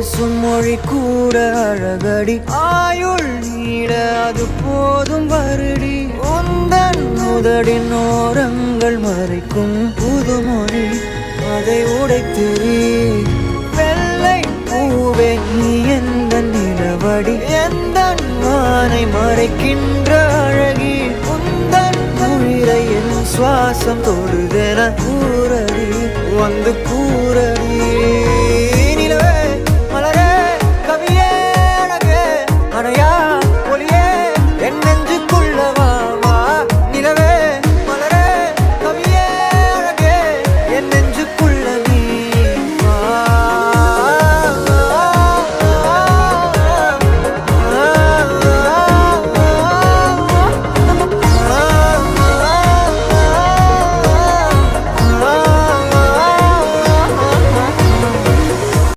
பேசும் மொழி கூட அழகடி ஆயுள் நீட அது போதும் வருடி உந்தன் முதடின் ஓரங்கள் மறைக்கும் புதுமொழி அதை உடைத்திரி வெள்ளை பூவே நீ எந்த நிலவடி எந்த வானை மறைக்கின்ற அழகி உந்தன் உயிரை என் சுவாசம் தொடுதென கூறடி வந்து கூறடி